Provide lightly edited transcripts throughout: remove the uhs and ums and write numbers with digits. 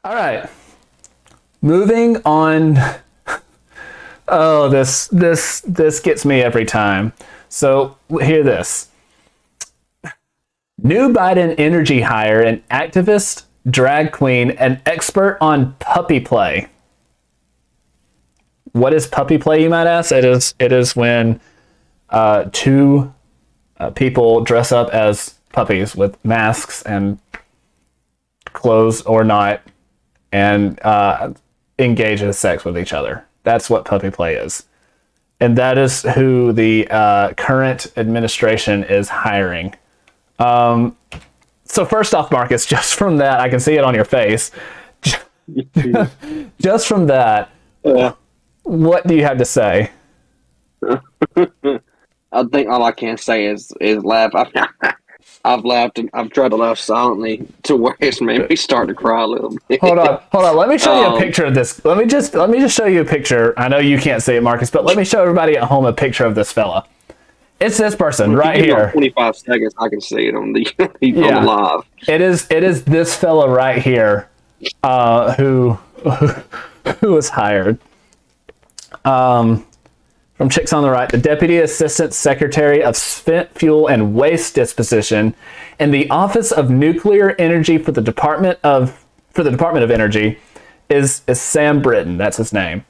All right. Moving on. Oh, this gets me every time. So hear this. New Biden energy hire, an activist, drag queen, an expert on puppy play. What is puppy play, you might ask? It is when two people dress up as puppies with masks and clothes or not, and engage in sex with each other. That's what puppy play is. And that is who the current administration is hiring. So first off, Marcus, just from that, I can see it on your face. Just from that, what do you have to say? I think all I can say is laugh. I've laughed and I've tried to laugh silently to where it's made me start to cry a little bit. Hold on. Let me show you a picture of this. Let me just show you a picture. I know you can't see it, Marcus, but let me show everybody at home a picture of this fella. It's this person right here. 25 seconds, I can see it on the on the live. It is this fella right here, who was hired. From Chicks on the Right, the Deputy Assistant Secretary of Spent Fuel and Waste Disposition in the Office of Nuclear Energy for the Department of Energy is Sam Britton. That's his name.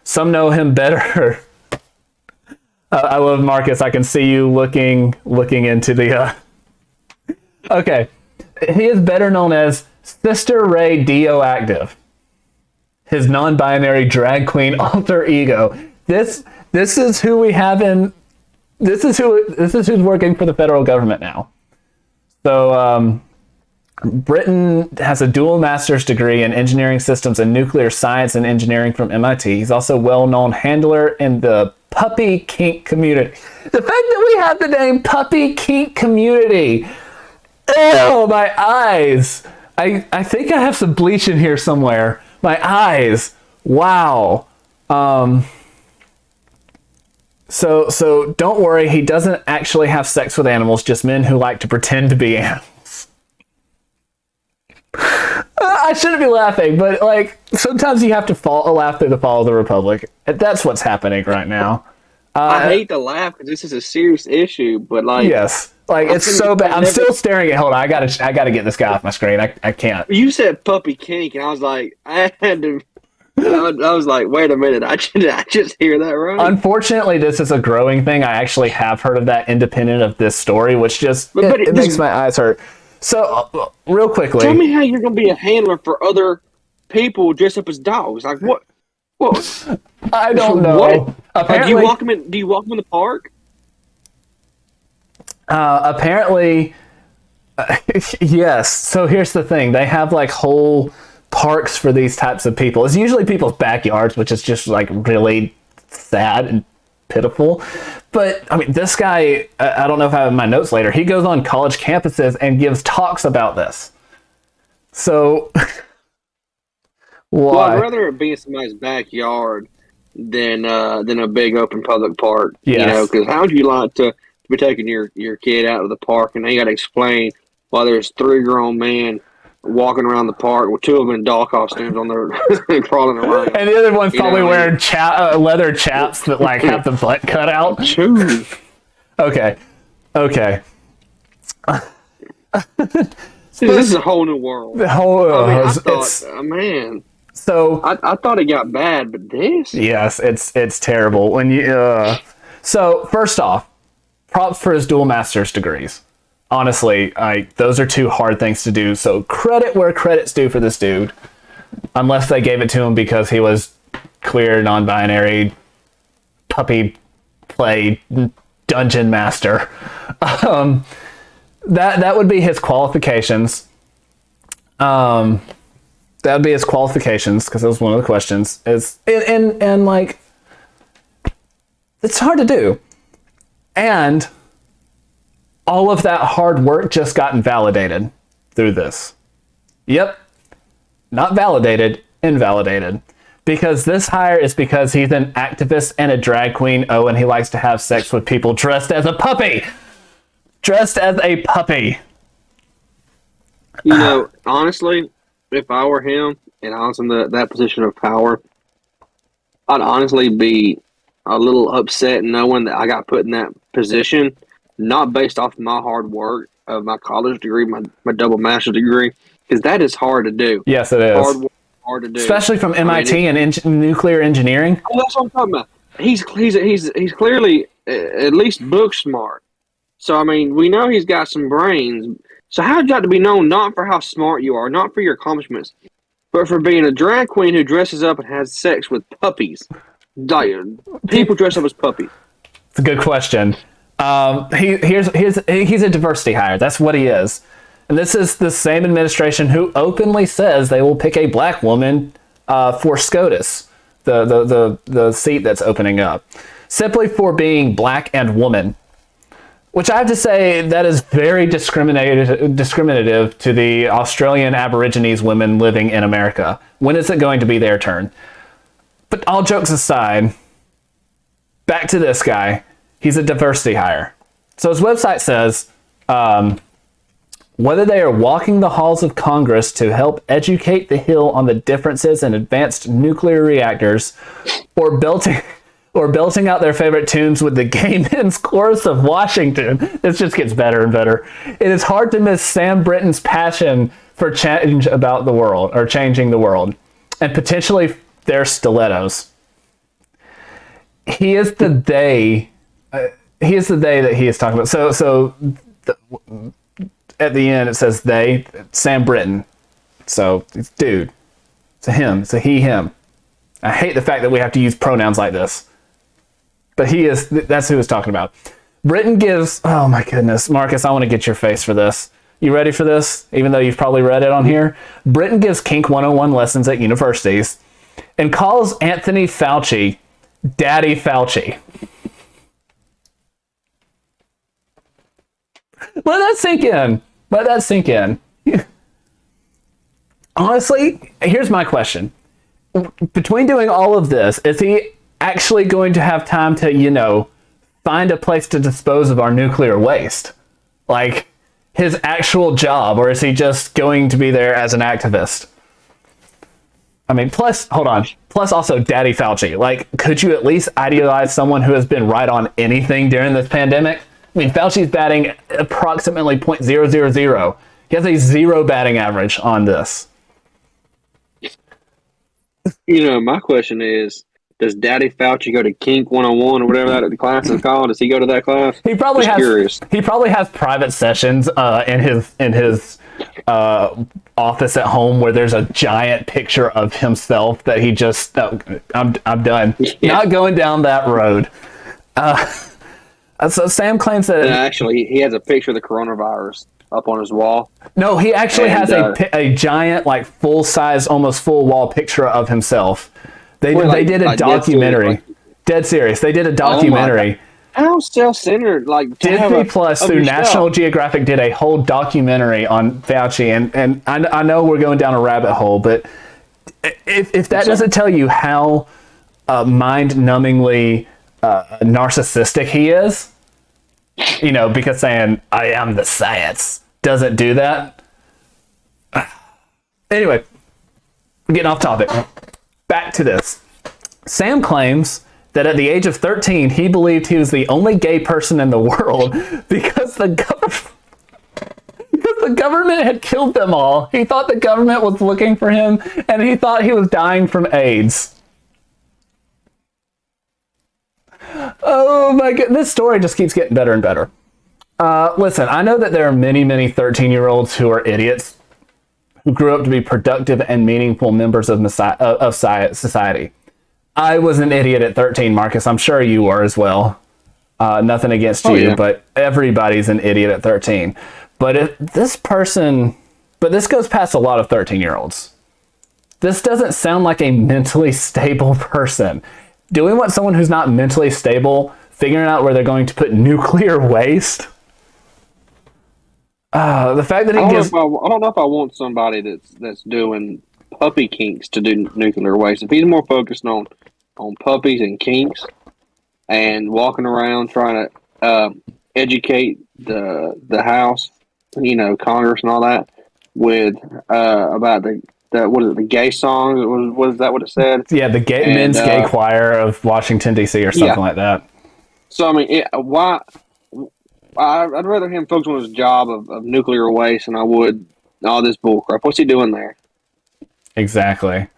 Some know him better. I love Marcus. I can see you looking into the. Okay, he is better known as Sister Ray Dioactive. His non-binary drag queen alter ego. This is who we have in. This is who's working for the federal government now. So Britton has a dual master's degree in engineering systems and nuclear science and engineering from MIT. He's also a well-known handler in the puppy kink community. The fact that we have the name puppy kink community. Oh, my eyes. I think I have some bleach in here somewhere. My eyes. Wow. So don't worry, he doesn't actually have sex with animals, just men who like to pretend to be animals. I shouldn't be laughing, but like sometimes you have to laugh through the fall of the Republic. That's what's happening right now. I hate to laugh because this is a serious issue, but like yes, like it's so bad. I'm still staring at. Hold on, I gotta get this guy off my screen. I can't. You said puppy kink, and I was like, I had to. I was like, wait a minute, I just hear that right? Unfortunately, this is a growing thing. I actually have heard of that independent of this story, which just it makes my eyes hurt. So, real quickly, tell me how you're going to be a handler for other people dressed up as dogs. Like what? What? I don't know. What? Apparently, do you walk them in the park? Apparently, yes. So here's the thing: they have like whole parks for these types of people. It's usually people's backyards, which is just like really sad and pitiful. But I mean, this guy, I don't know if I have my notes later, he goes on college campuses and gives talks about this. So why? Well, I'd rather it be in somebody's backyard than a big open public park. Yes. You know, because how would you like to be taking your kid out of the park and they got to explain why there's 3 grown men walking around the park with 2 of them in doll costumes on their crawling around, and the other one's probably wearing leather chaps that like have the butt cut out. True. Okay. This is a whole new world. The whole I thought, man. So I thought it got bad, but this. Yes, it's terrible when you. So first off, props for his dual master's degrees. Honestly, those are 2 hard things to do. So credit where credit's due for this dude, unless they gave it to him because he was queer, non-binary, puppy play dungeon master. That would be his qualifications. That would be his qualifications because that was one of the questions. And like, it's hard to do, and all of that hard work just got invalidated through this. Yep. Not validated, invalidated. Because this hire is because he's an activist and a drag queen. Oh, and he likes to have sex with people dressed as a puppy. Dressed as a puppy. You know, honestly, if I were him and I was in that position of power, I'd honestly be a little upset knowing that I got put in that position, not based off my hard work of my college degree, my double master's degree, because that is hard to do. Yes, it Hard is. work, hard to do. Especially from I mean, MIT and nuclear engineering. oh, that's what I'm talking about. He's clearly at least book smart. So I mean, we know he's got some brains. So how'd you like to be known not for how smart you are, not for your accomplishments, but for being a drag queen who dresses up and has sex with puppies? Like, people dress up as puppies. It's a good question. He's a diversity hire. That's what he is. And this is the same administration who openly says they will pick a black woman for SCOTUS, the seat that's opening up, simply for being black and woman. Which I have to say, that is very discriminative to the Australian Aborigines women living in America. When is it going to be their turn? But all jokes aside, back to this guy. He's a diversity hire. So his website says, whether they are walking the halls of Congress to help educate the Hill on the differences in advanced nuclear reactors, or belting out their favorite tunes with the Gay Men's Chorus of Washington. This just gets better and better. It is hard to miss Sam Britton's passion for change about the world, or changing the world, and potentially their stilettos. He is the they that he is talking about. So at the end it says they, Sam Britton. So it's dude. It's a him. It's a he, him. I hate the fact that we have to use pronouns like this. But that's who he's talking about. Britton gives, oh my goodness, Marcus, I want to get your face for this. You ready for this? Even though you've probably read it on here. Britton gives Kink 101 lessons at universities and calls Anthony Fauci Daddy Fauci. Let that sink in. Let that sink in. Honestly, here's my question. Between doing all of this, is he actually going to have time to, find a place to dispose of our nuclear waste? Like, his actual job, or is he just going to be there as an activist? I mean, plus also Daddy Fauci. Like, could you at least idealize someone who has been right on anything during this pandemic? I mean, Fauci's batting approximately .000. He has a 0 batting average on this. My question is, does Daddy Fauci go to Kink 101 or whatever that class is called? Does he go to that class? He probably Just has. Curious. He probably has private sessions in his office at home where there's a giant picture of himself that he just. I'm done. Yeah. Not going down that road. So Sam claims that. Actually, he has a picture of the coronavirus up on his wall. No, he actually has a giant, like, full-size, almost full-wall picture of himself. They did a documentary. Dead serious. They did a documentary. How self-centered, like, Disney Plus through National Geographic did a whole documentary on Fauci, and I know we're going down a rabbit hole, but if that doesn't tell you how mind-numbingly narcissistic he is, because saying I am the science doesn't do that. Anyway, we're getting off topic. Back to this. Sam claims that at the age of 13, he believed he was the only gay person in the world because the government had killed them all. He thought the government was looking for him, and he thought he was dying from AIDS. Oh my god, this story just keeps getting better and better. Listen, I know that there are many, many 13-year-olds who are idiots who grew up to be productive and meaningful members of society. I was an idiot at 13, Marcus. I'm sure you were as well. Nothing against you, yeah. But everybody's an idiot at 13. But this goes past a lot of 13-year-olds. This doesn't sound like a mentally stable person. Do we want someone who's not mentally stable figuring out where they're going to put nuclear waste? The fact that I don't know if I want somebody that's doing puppy kinks to do nuclear waste. If he's more focused on puppies and kinks and walking around trying to educate the House, Congress and all that with about the the what is it, the gay songs? Was that what it said? Yeah, the men's gay choir of Washington D.C. or something like that. So I mean, why? I'd rather him focus on his job of nuclear waste than I would all this bullcrap. What's he doing there? Exactly.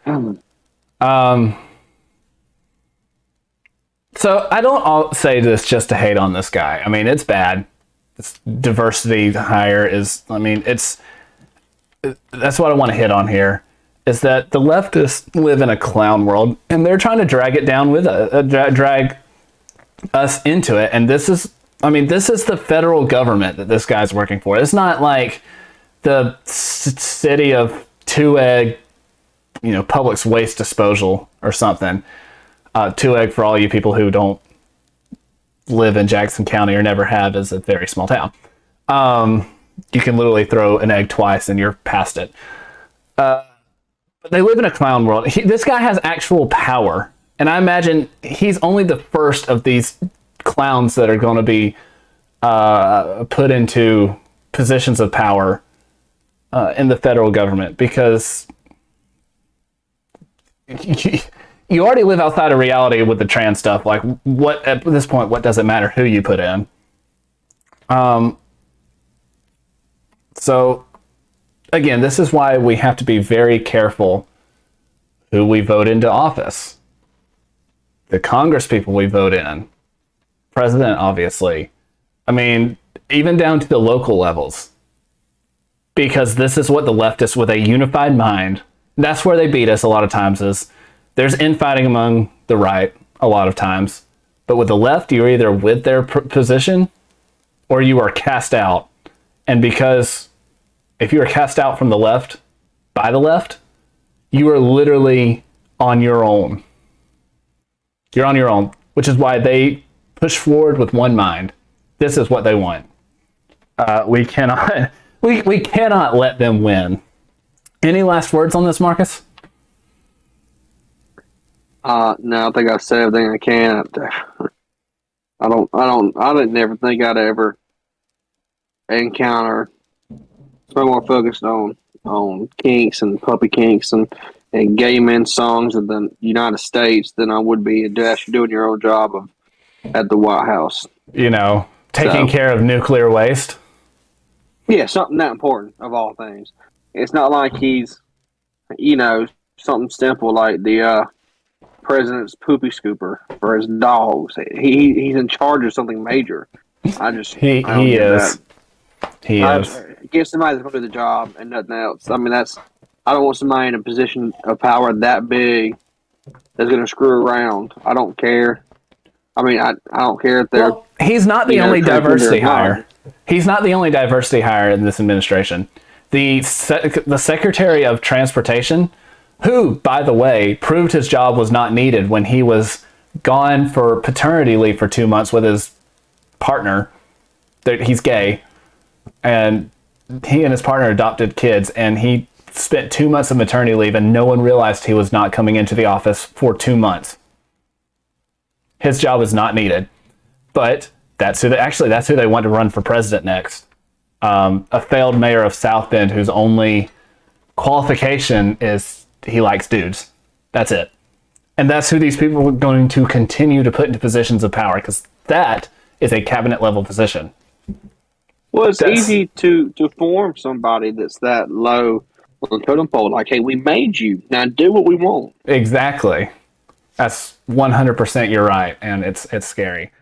So I don't say this just to hate on this guy. I mean, it's bad. It's diversity hire is. I mean, that's what I want to hit on here. Is that the leftists live in a clown world, and they're trying to drag it down with drag us into it. And this is the federal government that this guy's working for. It's not like the city of Two-Egg, Public Waste Disposal or something. Two-Egg, for all you people who don't live in Jackson County or never have, is a very small town. You can literally throw an egg twice and you're past it. But they live in a clown world. This guy has actual power. And I imagine he's only the first of these clowns that are going to be put into positions of power in the federal government, because you already live outside of reality with the trans stuff. Like, what at this point, what does it matter who you put in? So, again, this is why we have to be very careful who we vote into office. The Congress people we vote in. President, obviously. I mean, even down to the local levels. Because this is what the leftists with a unified mind, that's where they beat us a lot of times, is there's infighting among the right a lot of times. But with the left, you're either with their position or you are cast out. And because if you are cast out from the left, by the left, you are literally on your own. You're on your own, which is why they push forward with one mind. This is what they want. We cannot let them win. Any last words on this, Marcus? No, I think I've said everything I can. I didn't ever think I'd ever encounter. So I'm more focused on kinks and puppy kinks and gay men songs in the United States than I would be actually doing your own job at the White House. Taking care of nuclear waste. Yeah, something that important of all things. It's not like he's, something simple like the president's poopy scooper for his dogs. He's in charge of something major. He is. Give somebody that's going to do the job and nothing else. I mean, I don't want somebody in a position of power that big that's going to screw around. I don't care. I mean, I don't care if they're. Well, he's not the only diversity hire. He's not the only diversity hire in this administration. The Secretary of Transportation, who, by the way, proved his job was not needed when he was gone for paternity leave for 2 months with his partner. He's gay, and he and his partner adopted kids, and he spent 2 months of maternity leave, and no one realized he was not coming into the office for 2 months. His job is not needed. But that's who they want to run for president next. A failed mayor of South Bend whose only qualification is he likes dudes. That's it. And that's who these people are going to continue to put into positions of power, because that is a cabinet level position. Well, it's easy to form somebody that's that low on the totem pole. Like, hey, we made you. Now do what we want. Exactly. That's 100% you're right, and it's scary.